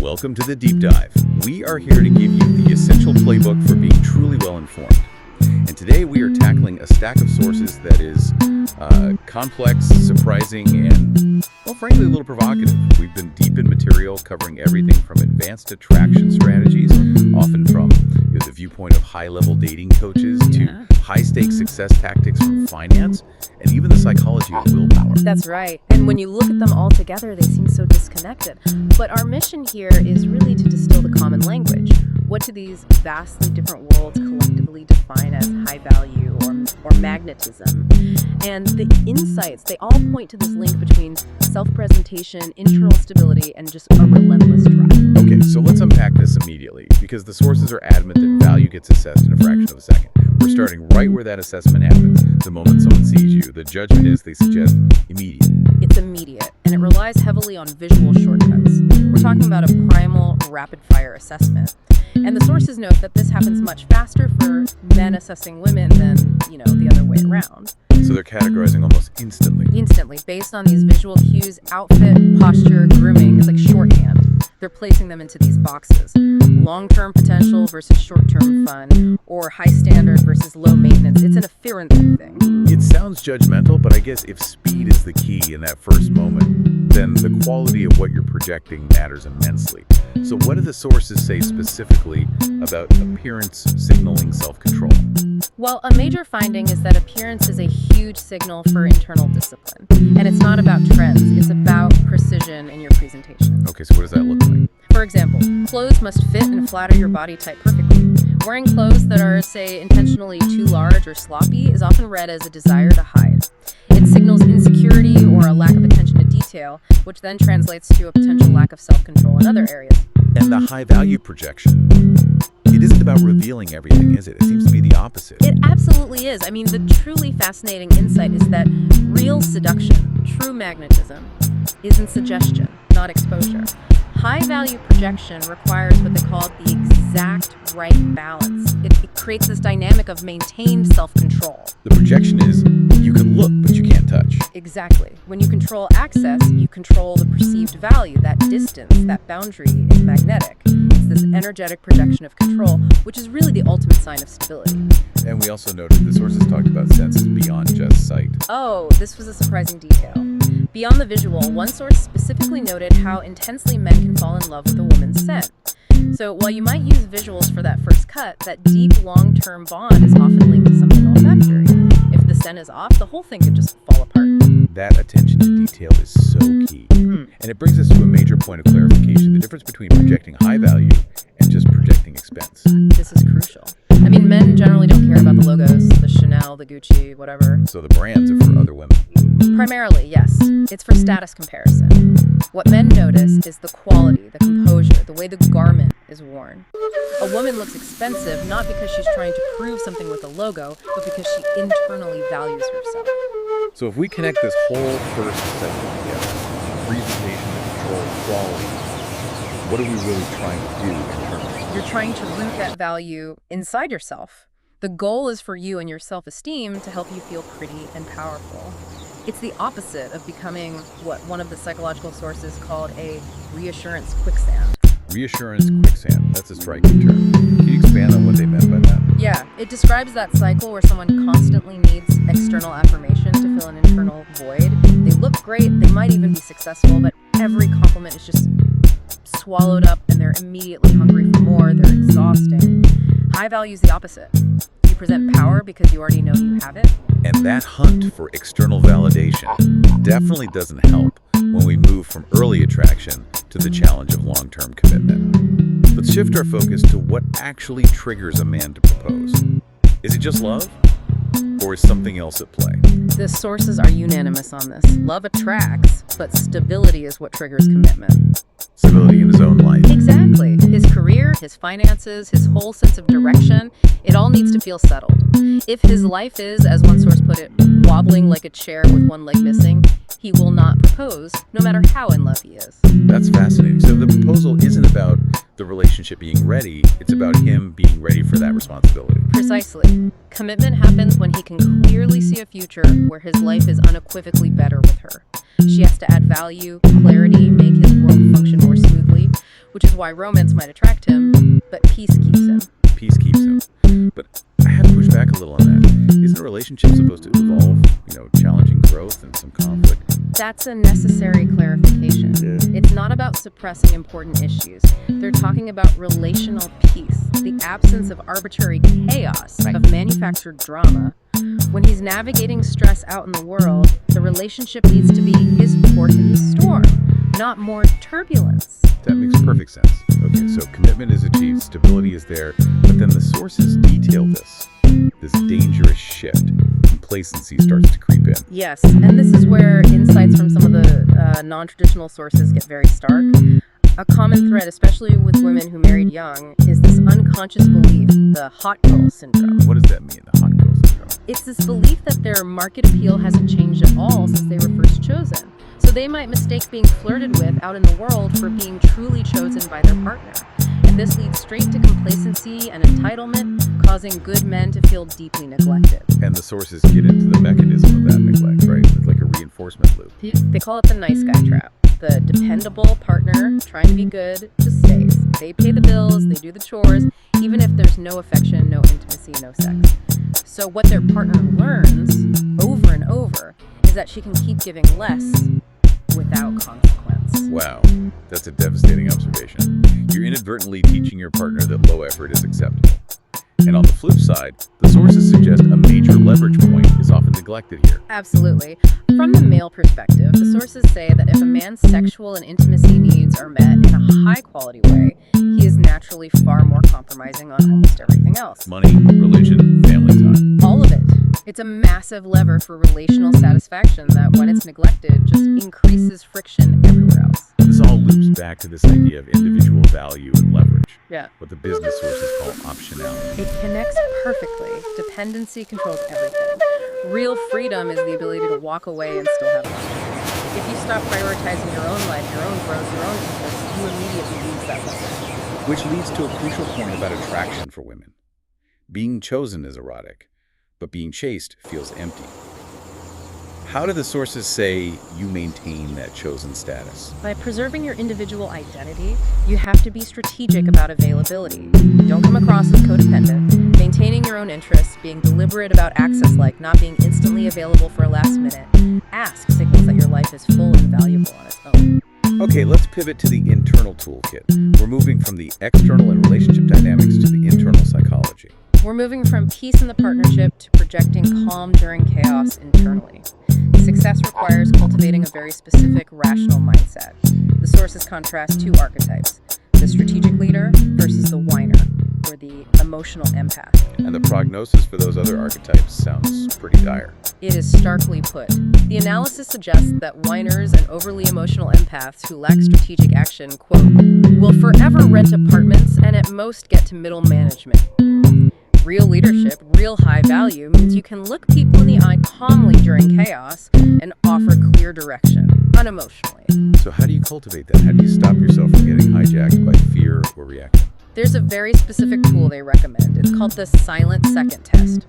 Welcome to the Deep Dive. We are here to give you the essential playbook for being truly well-informed. And today we are tackling a stack of sources that is complex, surprising, and, well, frankly, a little provocative. We've been deep in material covering everything from advanced attraction strategies, often from the viewpoint of high-level dating coaches, to high-stakes success tactics from finance, and even the psychology of willpower. That's right. And when you look at them all together, they seem so disconnected. But our mission here is really to distill the common language. What do these vastly different worlds collectively define as high value or magnetism? And the insights, they all point to this link between self-presentation, internal stability, and just a relentless drive. Okay, so let's unpack this immediately, because the sources are adamant that value gets assessed in a fraction of a second. We're starting right where that assessment happens. The moment someone sees you, the judgment is, they suggest, immediate. It's immediate, and it relies heavily on visual shortcuts. We're talking about a primal, rapid-fire assessment. And the sources note that this happens much faster for men assessing women than, the other way around. So they're categorizing almost instantly. Instantly, based on these visual cues, outfit, posture, grooming is like shorthand. They're placing them into these boxes. Long-term potential versus short-term fun, or high standard versus low maintenance. It's an efficiency thing. It sounds judgmental, but I guess if speed is the key in that first moment, then the quality of what you're projecting matters immensely. So what do the sources say specifically about appearance signaling self-control? Well, a major finding is that appearance is a huge signal for internal discipline. And it's not about trends, it's about precision in your presentation. Okay, so what does that look like? For example, clothes must fit and flatter your body type perfectly. Wearing clothes that are, say, intentionally too large or sloppy is often read as a desire to hide. It signals insecurity or a lack of attention to detail, which then translates to a potential lack of self-control in other areas. And the high-value projection, it isn't about revealing everything, is it? It seems to be the opposite. It absolutely is. I mean, the truly fascinating insight is that real seduction, true magnetism, is in suggestion, not exposure. High-value projection requires what they call the exact right balance. It creates this dynamic of maintained self-control. The projection is, you can look, but you can't touch. Exactly. When you control access, you control the perceived value. That distance, that boundary is magnetic. It's this energetic projection of control, which is really the ultimate sign of stability. And we also noted the sources talked about senses beyond just sight. Oh, this was a surprising detail. Beyond the visual, one source specifically noted how intensely men can fall in love with a woman's scent. So while you might use visuals for that first cut, that deep, long-term bond is often linked to something olfactory. If the scent is off, the whole thing could just fall apart. That attention to detail is so key. And it brings us to a major point of clarification, the difference between projecting high value and just projecting expense. This is crucial. I mean, men generally don't care about the logos, the Chanel, the Gucci, whatever. So the brands are for other women. Primarily, yes. It's for status comparison. What men notice is the quality, the composure, the way the garment is worn. A woman looks expensive not because she's trying to prove something with a logo, but because she internally values herself. So if we connect this whole first section together, presentation, control, quality, what are we really trying to do internally? You're trying to root that value inside yourself. The goal is for you and your self-esteem to help you feel pretty and powerful. It's the opposite of becoming what one of the psychological sources called a reassurance quicksand. Reassurance quicksand, that's a striking term. Can you expand on what they meant by that? Yeah, it describes that cycle where someone constantly needs external affirmation to fill an internal void. They look great, they might even be successful, but every compliment is just swallowed up and they're immediately hungry for more, they're exhausting. High value is the opposite. You present power because you already know you have it. And that hunt for external validation definitely doesn't help when we move from early attraction to the challenge of long-term commitment. Let's shift our focus to what actually triggers a man to propose. Is it just love? Or is something else at play? The sources are unanimous on this. Love attracts, but stability is what triggers commitment. Stability in his own life. Exactly. His career, his finances, his whole sense of direction, it all needs to feel settled. If his life is, as one source put it, wobbling like a chair with one leg missing, he will not propose, no matter how in love he is. That's fascinating. So the proposal isn't about the relationship being ready, it's about him being ready for that responsibility. Precisely. Commitment happens when he can clearly see a future where his life is unequivocally better with her. She has to add value, clarity, make his world function more smoothly. which is why romance might attract him, but peace keeps him. Peace keeps him. But I have to push back a little on that. Isn't a relationship supposed to involve, challenging growth and some conflict? That's a necessary clarification. Yeah. It's not about suppressing important issues. They're talking about relational peace, the absence of arbitrary chaos, of manufactured drama. When he's navigating stress out in the world, the relationship needs to be his port in the storm, not more turbulence. That makes perfect sense. Okay, so commitment is achieved, stability is there, but then the sources detail this dangerous shift. Complacency starts to creep in. Yes, and this is where insights from some of the non-traditional sources get very stark. A common thread, especially with women who married young, is this unconscious belief, the hot girl syndrome. What does that mean, the hot girl syndrome? It's this belief that their market appeal hasn't changed at all since they were first chosen. So they might mistake being flirted with out in the world for being truly chosen by their partner. And this leads straight to complacency and entitlement, causing good men to feel deeply neglected. And the sources get into the mechanism of that neglect, right? It's like a reinforcement loop. They call it the nice guy trap. The dependable partner trying to be good just stays. They pay the bills, they do the chores, even if there's no affection, no intimacy, no sex. So what their partner learns over and over is that she can keep giving less without consequence. Wow, that's a devastating observation. You're inadvertently teaching your partner that low effort is acceptable. And on the flip side, the sources suggest a major leverage point is often neglected here. Absolutely. From the male perspective, the sources say that if a man's sexual and intimacy needs are met in a high-quality way, he is naturally far more compromising on almost everything else. Money, religion, family time. All of it. It's a massive lever for relational satisfaction that, when it's neglected, just increases friction everywhere else. This all loops back to this idea of individual value and leverage. Yeah. What the business sources call optionality. It connects perfectly. Dependency controls everything. Real freedom is the ability to walk away and still have fun. If you stop prioritizing your own life, your own growth, your own interests, you immediately lose that leverage. Which leads to a crucial point about attraction for women. Being chosen is erotic, but being chased feels empty. How do the sources say you maintain that chosen status? By preserving your individual identity, you have to be strategic about availability. Don't come across as codependent. Maintaining your own interests, being deliberate about access, like not being instantly available for a last minute. Ask signals that your life is full and valuable on its own. Okay, let's pivot to the internal toolkit. We're moving from the external and relationship dynamics to the internal psychology. We're moving from peace in the partnership to projecting calm during chaos internally. Success requires cultivating a very specific, rational mindset. The sources contrast two archetypes, the strategic leader versus the whiner, or the emotional empath. And the prognosis for those other archetypes sounds pretty dire. It is starkly put. The analysis suggests that whiners and overly emotional empaths who lack strategic action, quote, will forever rent apartments and at most get to middle management. Real leadership, real high value, means you can look people in the eye calmly during chaos and offer clear direction, unemotionally. So how do you cultivate that? How do you stop yourself from getting hijacked by fear or reaction? There's a very specific tool they recommend. It's called the silent second test.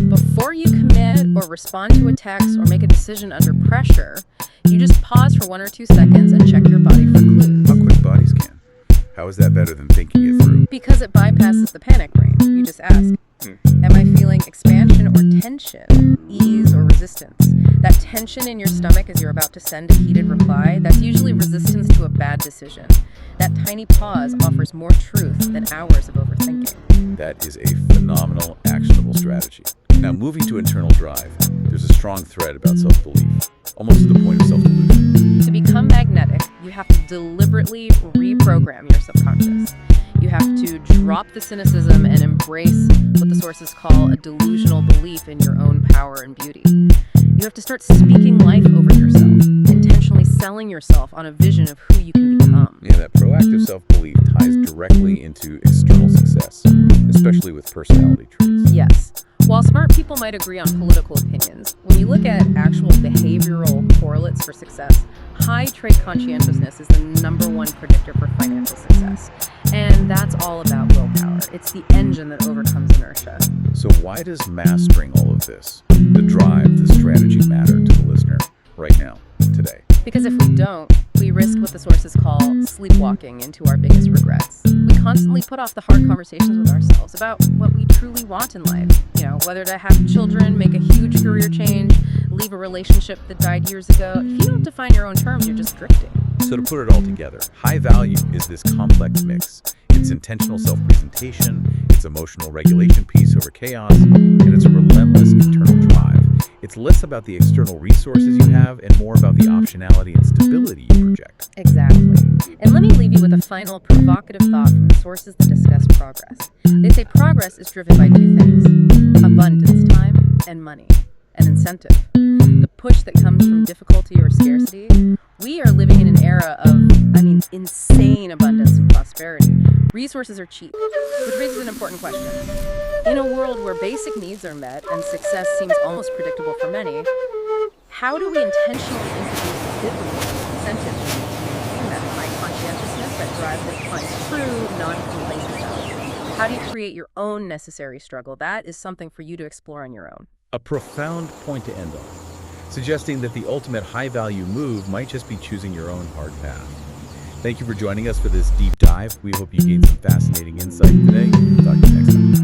Before you commit or respond to a text or make a decision under pressure, you just pause for 1 or 2 seconds and check your body for clues. How quick bodies can. How is that better than thinking it through? Because it bypasses the panic brain. You just ask, am I feeling expansion or tension, ease or resistance? That tension in your stomach as you're about to send a heated reply, that's usually resistance to a bad decision. That tiny pause offers more truth than hours of overthinking. That is a phenomenal, actionable strategy. Now, moving to internal drive, there's a strong thread about self-belief, almost to the point of self-delusion. To become magnetic, you have to deliberately reprogram your subconscious. You have to drop the cynicism and embrace what the sources call a delusional belief in your own power and beauty. You have to start speaking life over yourself, intentionally selling yourself on a vision of who you can become. Yeah, that proactive self-belief ties directly into external success, especially with personality traits. Yes. While smart people might agree on political opinions, when you look at actual behavioral correlates for success, high trait conscientiousness is the #1 predictor for financial success. And that's all about willpower. It's the engine that overcomes inertia. So why does mastering all of this, the drive, the strategy, matter to the listener right now, today? Because if we don't, we risk what the sources call sleepwalking into our biggest regrets. We constantly put off the hard conversations with ourselves about what we truly want in life. Whether to have children, make a huge career change, leave a relationship that died years ago. If you don't define your own terms, you're just drifting. So to put it all together, high value is this complex mix. It's intentional self-presentation, it's emotional regulation peace over chaos, and it's a relentless internal drive. It's less about the external resources you have and more about the optionality and stability you project. Exactly. And let me leave you with a final provocative thought from the sources that discuss progress. They say progress is driven by two things: abundance, time, and money, and incentive. The push that comes from difficulty or scarcity. We are living in an era of, insane abundance and prosperity. Resources are cheap, which raises an important question. In a world where basic needs are met and success seems almost predictable for many, how do we intentionally introduce biblical incentives in that high conscientiousness that drives us to find true, non-complacent value? How do you create your own necessary struggle? That is something for you to explore on your own. A profound point to end on, suggesting that the ultimate high-value move might just be choosing your own hard path. Thank you for joining us for this deep dive. We hope you gained some fascinating insight today. Talk to you next time.